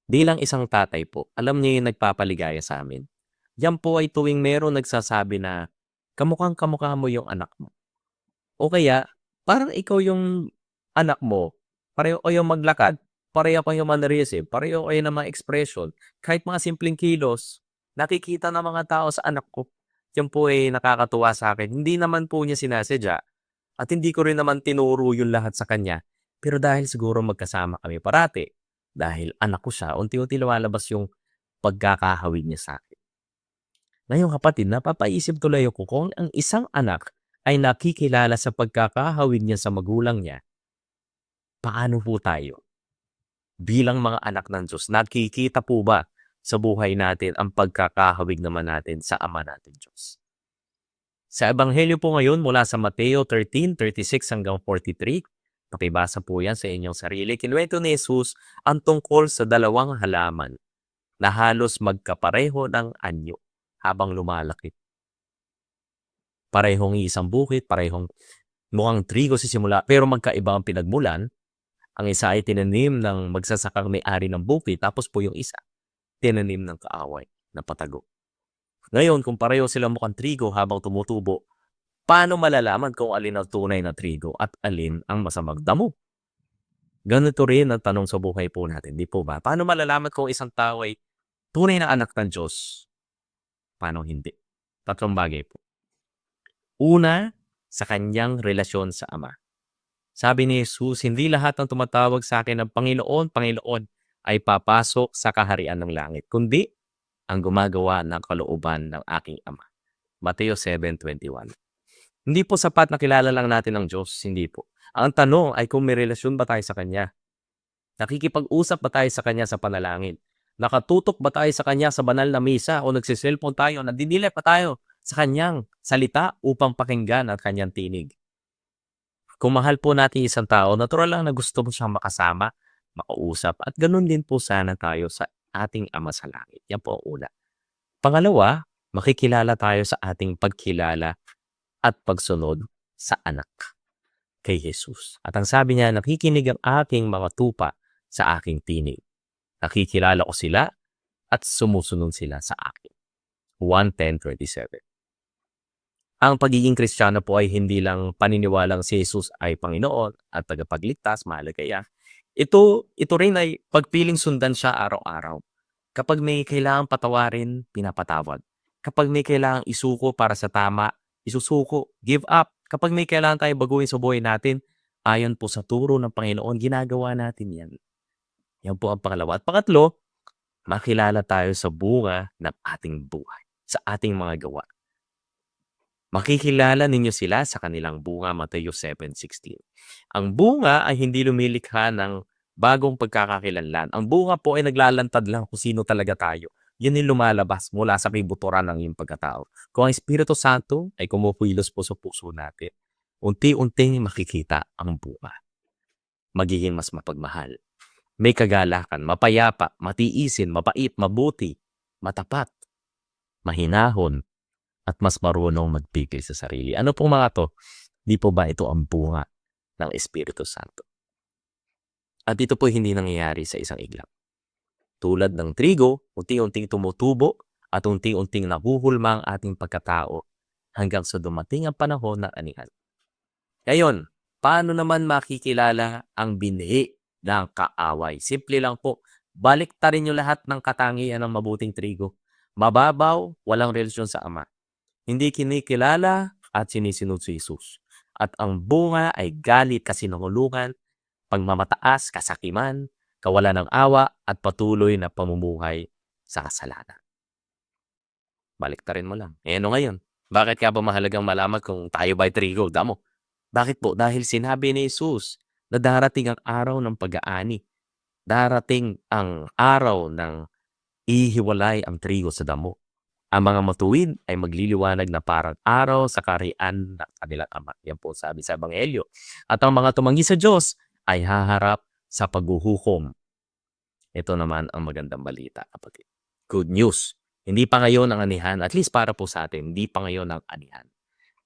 Bilang isang tatay po, alam niyo yung nagpapaligaya sa amin. Yan po ay tuwing merong nagsasabi na, kamukhang-kamukha mo yung anak mo. O kaya, parang ikaw yung anak mo, pareho kayong maglakad, pareho kayong mannerism, pareho kayo ng mga expression, kahit mga simpleng kilos, nakikita ng mga tao sa anak ko. Yan po ay nakakatuwa sa akin. Hindi naman po niya sinasadya at hindi ko rin naman tinuro yung lahat sa kanya. Pero dahil siguro magkasama kami parati, dahil anak ko siya, unti-unti lumalabas yung pagkakahawig niya sa akin. Ngayon kapatid, napapaisip tuloy ako kung ang isang anak ay nakikilala sa pagkakahawig niya sa magulang niya, paano po tayo bilang mga anak ng Diyos? Nakikita po ba sa buhay natin ang pagkakahawig naman natin sa Ama natin Diyos? Sa Ebanghelyo po ngayon mula sa Mateo 13:36 hanggang 43, pakibasa po yan sa inyong sarili. Kinuwento ni Jesus ang tungkol sa dalawang halaman na halos magkapareho ng anyo habang lumalaki. Parehong isang bukid, parehong mukhang trigo sa simula, pero magkaiba ang pinagmulan. Ang isa ay tinanim ng magsasakang may-ari ng bukid, tapos po yung isa, tinanim ng kaaway na patago. Ngayon, kung pareho silang mukhang trigo habang tumutubo, paano malalaman kung alin ang tunay na trigo at alin ang masamang damo? Ganito rin ang tanong sa buhay po natin, di po ba? Paano malalaman kung isang tao ay tunay na anak ng Diyos? Paano hindi? Tatlong bagay po. Una, sa kanyang relasyon sa Ama. Sabi ni Jesus, hindi lahat ng tumatawag sa akin ng Panginoon, Panginoon ay papasok sa kaharian ng langit, kundi ang gumagawa ng kalooban ng aking Ama. Mateo 7:21. Hindi po sapat na kilala lang natin ang Diyos, hindi po. Ang tanong ay kung may relasyon ba tayo sa Kanya? Nakikipag-usap ba tayo sa Kanya sa panalangin? Nakatutok ba tayo sa Kanya sa banal na misa o nagsiselfon tayo, nadidilip pa tayo sa Kanyang salita upang pakinggan ang Kanyang tinig? Kung mahal po natin isang tao, natural lang na gusto mo siyang makasama, makausap, at ganun din po sana tayo sa ating Ama sa Langit. Yan po ang una. Pangalawa, makikilala tayo sa ating pagkilala at pagsunod sa anak kay Jesus. At ang sabi niya, nakikinig ang aking mga tupa sa aking tinig. Nakikilala ko sila at sumusunod sila sa akin. 1:10:37. Ang pagiging Kristiyano po ay hindi lang paniniwalang si Jesus ay Panginoon at tagapagligtas, mahalagaya. Ito rin ay pagpiling sundan siya araw-araw. Kapag may kailangang patawarin, pinapatawad. Kapag may kailangang isuko para sa tama, isusuko, give up. Kapag may kailangan tayo baguhin sa buhay natin, ayon po sa turo ng Panginoon, ginagawa natin yan. Yan po ang pangalawa. At pangatlo, makilala tayo sa bunga ng ating buhay, sa ating mga gawa. Makikilala ninyo sila sa kanilang bunga, Mateo 7:16. Ang bunga ay hindi lumilikha ng bagong pagkakakilanlan. Ang bunga po ay naglalantad lang kung sino talaga tayo. Yan yung lumalabas mula sa kibuturan ng iyong pagkatao. Kung ang Espiritu Santo ay kumukilos po sa puso natin, unti-unting makikita ang bunga. Magiging mas mapagmahal, may kagalakan, mapayapa, matiisin, mapait, mabuti, matapat, mahinahon, at mas marunong magpigil sa sarili. Ano pong mga to? Di po ba ito ang bunga ng Espiritu Santo? At ito po hindi nangyayari sa isang iglap. Tulad ng trigo, unti-unting tumutubo at unti-unting nahuhulma ang ating pagkatao hanggang sa dumating ang panahon ng anihan. Ngayon, paano naman makikilala ang binhi ng kaaway? Simple lang po, baliktarin nyo lahat ng katangian ng mabuting trigo. Mababaw, walang relasyon sa Ama. Hindi kinikilala at sinisunod si Jesus. At ang bunga ay galit, kasinungulingan, pagmamataas, kasakiman, kawalan ng awa, at patuloy na pamumuhay sa kasalanan. Baliktarin mo lang. Ano ngayon? Bakit ka ba mahalagang malaman kung tayo ba'y trigo, damo? Bakit po? Dahil sinabi ni Jesus na darating ang araw ng pag-aani. Darating ang araw ng ihiwalay ang trigo sa damo. Ang mga matuwid ay magliliwanag na parang araw sa kaharian ng kanilang Ama. Yan po sabi sa Ebanghelyo. At ang mga tumanggi sa Diyos ay haharap sa paghuhukom. Ito naman ang magandang balita, kapatid. Good news. Hindi pa ngayon ang anihan, at least para po sa atin, hindi pa ngayon ang anihan.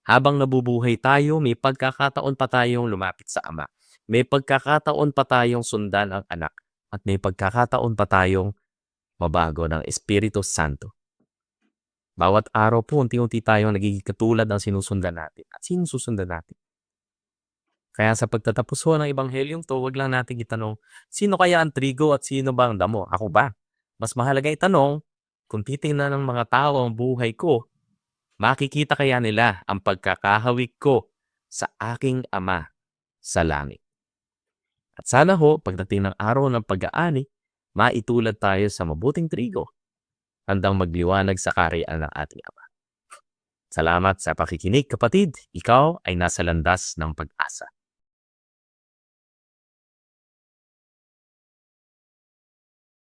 Habang nabubuhay tayo, may pagkakataon pa tayong lumapit sa Ama. May pagkakataon pa tayong sundan ang anak. at may pagkakataon pa tayong mabago ng Espiritu Santo. Bawat araw po, unti-unti tayong nagiging katulad ng sinusundan natin at sinusundan natin. Kaya sa pagtatapos ho ng Ebanghelyong to, wag lang natin itanong, sino kaya ang trigo at sino ba ang damo? Ako ba? Mas mahalaga itanong, kung titingnan ng mga tao ang buhay ko, makikita kaya nila ang pagkakahawig ko sa aking Ama sa langit. At sana ho, pagdating ng araw ng pag-aani, maitulad tayo sa mabuting trigo, handang magliwanag sa kaharian ng ating Ama. Salamat sa pakikinig, kapatid. Ikaw ay nasa landas ng pag-asa.